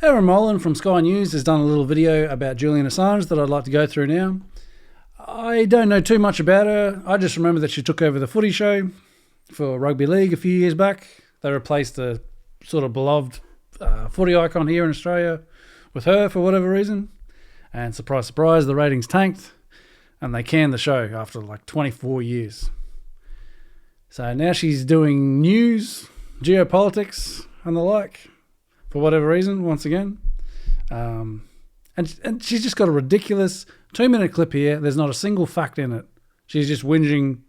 Erin Molan from Sky News has done a little video about Julian Assange that I'd like to go through now. I don't know too much about her. I just remember that she took over the footy show for rugby league a few years back. They replaced a sort of beloved footy icon here in Australia with her for whatever reason. And surprise, surprise, the ratings tanked and they canned the show after like 24 years. So now she's doing news, geopolitics and the like for whatever reason, once again. And she's just got a ridiculous 2-minute clip here. There's not a single fact in it. She's just whinging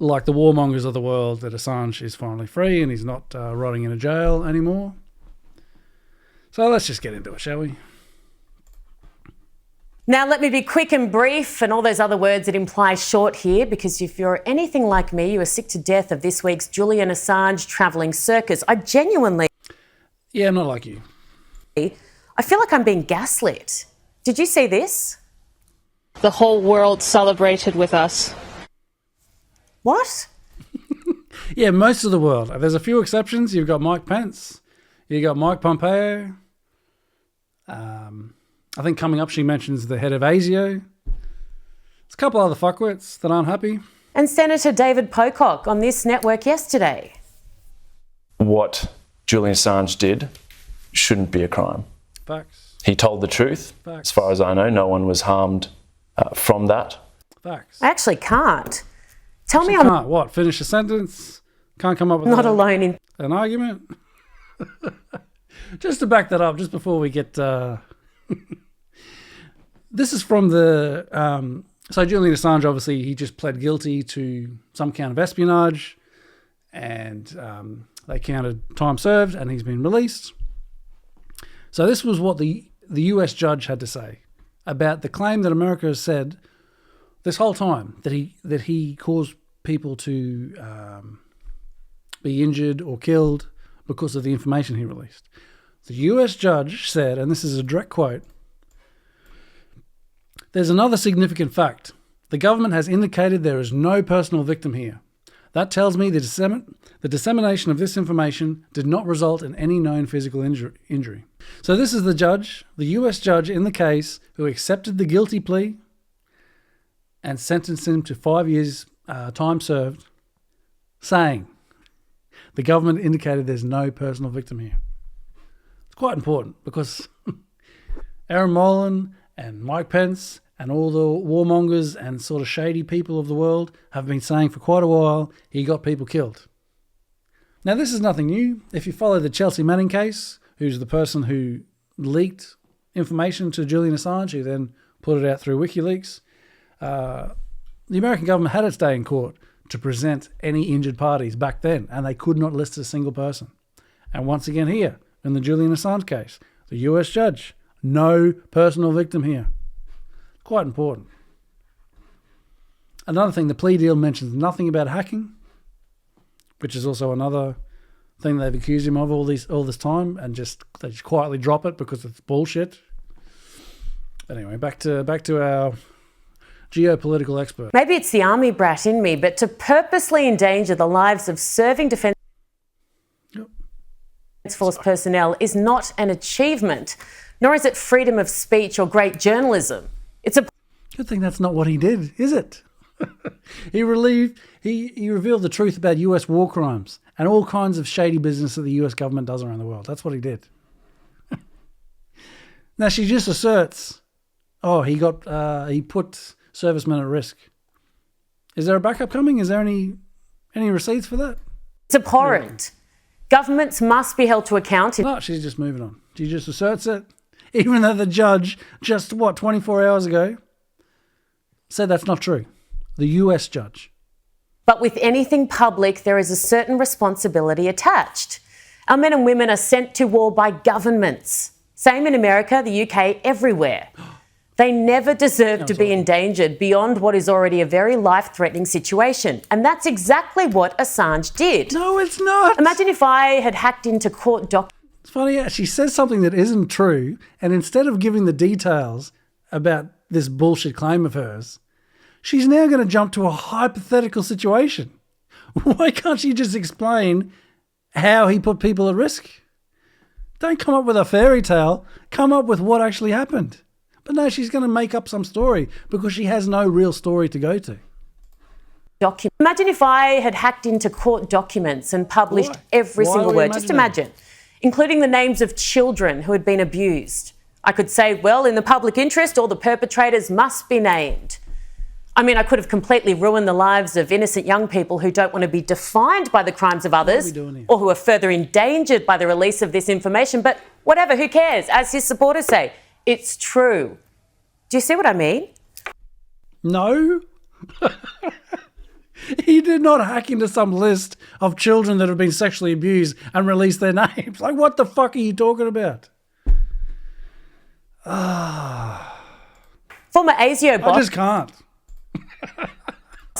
like the warmongers of the world that Assange is finally free and he's not rotting in a jail anymore. So let's just get into it, shall we? Now, let me be quick and brief and all those other words that imply short here, because if you're anything like me, you are sick to death of this week's Julian Assange travelling circus. I genuinely... Yeah, I'm not like you. I feel like I'm being gaslit. Did you see this? The whole world celebrated with us. What? Yeah, most of the world. There's a few exceptions. You've got Mike Pence. You've got Mike Pompeo. I think coming up she mentions the head of ASIO. There's a couple other fuckwits that aren't happy. And Senator David Pocock on this network yesterday. What Julian Assange did shouldn't be a crime. Facts. He told the truth. Facts. As far as I know, no one was harmed from that. Facts. I actually can't. Tell me Can't what? Finish a sentence? Can't come up with not alone in... an argument? Just to back that up, just before we get... This is from the... So Julian Assange, obviously, he just pled guilty to some count of espionage and they counted time served and he's been released. So this was what the US judge had to say about the claim that America has said this whole time that he caused people to be injured or killed because of the information he released. The US judge said, and this is a direct quote, "There's another significant fact. The government has indicated there is no personal victim here. That tells me the dissemination of this information did not result in any known physical injury." So this is the judge, the US judge in the case, who accepted the guilty plea and sentenced him to 5 years time served, saying the government indicated there's no personal victim here. It's quite important because Erin Molan and Mike Pence and all the warmongers and sort of shady people of the world have been saying for quite a while he got people killed. Now, this is nothing new. If you follow the Chelsea Manning case, who's the person who leaked information to Julian Assange, who then put it out through WikiLeaks, the American government had its day in court to present any injured parties back then, and they could not list a single person. And once again here, in the Julian Assange case, the US judge, no personal victim here. Quite important. Another thing, the plea deal mentions nothing about hacking, which is also another thing they've accused him of all this time, and they just quietly drop it because it's bullshit. Anyway, back to our geopolitical expert. Maybe it's the army brat in me, but to purposely endanger the lives of serving Defence Force personnel is not an achievement, nor is it freedom of speech or great journalism. It's a... Good thing that's not what he did, is it? He revealed the truth about US war crimes and all kinds of shady business that the US government does around the world. That's what he did. Now she just asserts, he put servicemen at risk. Is there a backup coming? Is there any receipts for that? It's abhorrent. Governments must be held to account. No, she's just moving on. She just asserts it, even though the judge just, 24 hours ago said that's not true. The US judge. But with anything public, there is a certain responsibility attached. Our men and women are sent to war by governments. Same in America, the UK, everywhere. They never deserve to be endangered beyond what is already a very life-threatening situation. And that's exactly what Assange did. No, it's not. Imagine if I had hacked into court documents. It's funny, yeah, she says something that isn't true, and instead of giving the details about this bullshit claim of hers, she's now going to jump to a hypothetical situation. Why can't she just explain how he put people at risk? Don't come up with a fairy tale. Come up with what actually happened. But no, she's going to make up some story because she has no real story to go to. Imagine if I had hacked into court documents and published every single word. Just imagine, including the names of children who had been abused. I could say, well, in the public interest, all the perpetrators must be named. I mean, I could have completely ruined the lives of innocent young people who don't want to be defined by the crimes of others or who are further endangered by the release of this information. But whatever, who cares? As his supporters say, it's true. Do you see what I mean? No. He did not hack into some list of children that have been sexually abused and release their names. Like, what the fuck are you talking about? Former ASIO boss... I just can't.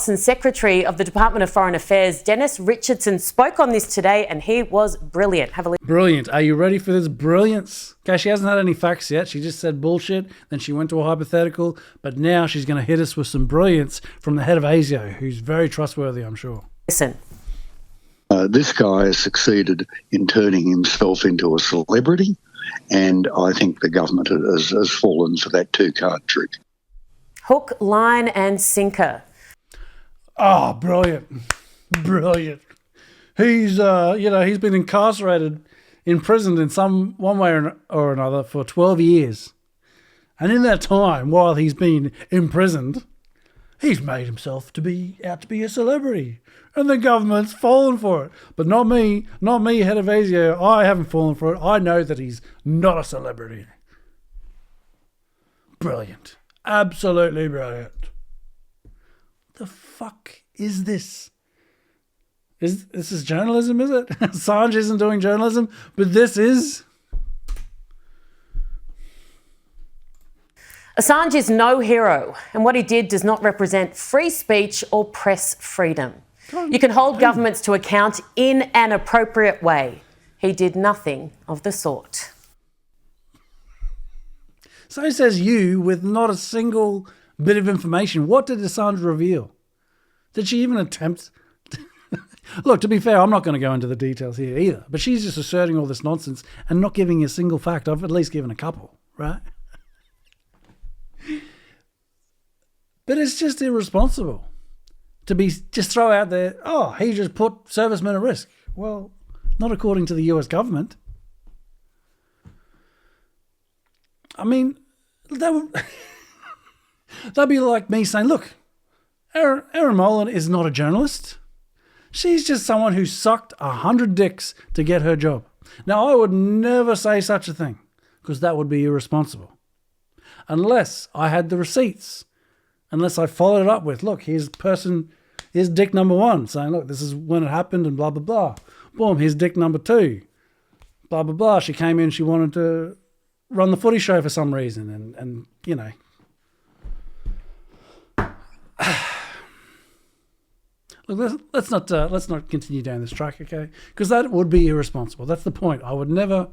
and Secretary of the Department of Foreign Affairs, Dennis Richardson, spoke on this today and he was brilliant. Have a listen. Brilliant. Are you ready for this brilliance? Okay, she hasn't had any facts yet. She just said bullshit, then she went to a hypothetical, but now she's going to hit us with some brilliance from the head of ASIO, who's very trustworthy, I'm sure. Listen. This guy has succeeded in turning himself into a celebrity, and I think the government has fallen for that two-card trick. Hook, line and sinker. Oh, brilliant. Brilliant. He's, he's been incarcerated, imprisoned in one way or another for 12 years. And in that time, while he's been imprisoned, he's made himself out to be a celebrity. And the government's fallen for it. But not me, head of ASIO. I haven't fallen for it. I know that he's not a celebrity. Brilliant. Absolutely brilliant. The fuck is this? This is journalism, is it? Assange isn't doing journalism, but this is. Assange is no hero, and what he did does not represent free speech or press freedom. You can hold governments to account in an appropriate way. He did nothing of the sort. So says you with not a single bit of information. What did Assange reveal? Did she even attempt? Look, to be fair, I'm not going to go into the details here either, but she's just asserting all this nonsense and not giving a single fact. I've at least given a couple, right? But it's just irresponsible to just throw out there, oh, he just put servicemen at risk. Well, not according to the US government. I mean, that'd be like me saying, look, Erin Molan is not a journalist. She's just someone who sucked 100 dicks to get her job. Now, I would never say such a thing because that would be irresponsible. Unless I had the receipts. Unless I followed it up with, look, here's dick number one saying, look, this is when it happened and blah, blah, blah. Boom, here's dick number two. Blah, blah, blah. She came in, she wanted to run the footy show for some reason and you know. Look, let's not continue down this track, okay? Because that would be irresponsible. That's the point. I would never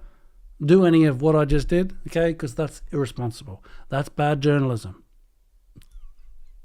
do any of what I just did, okay? Because that's irresponsible. That's bad journalism.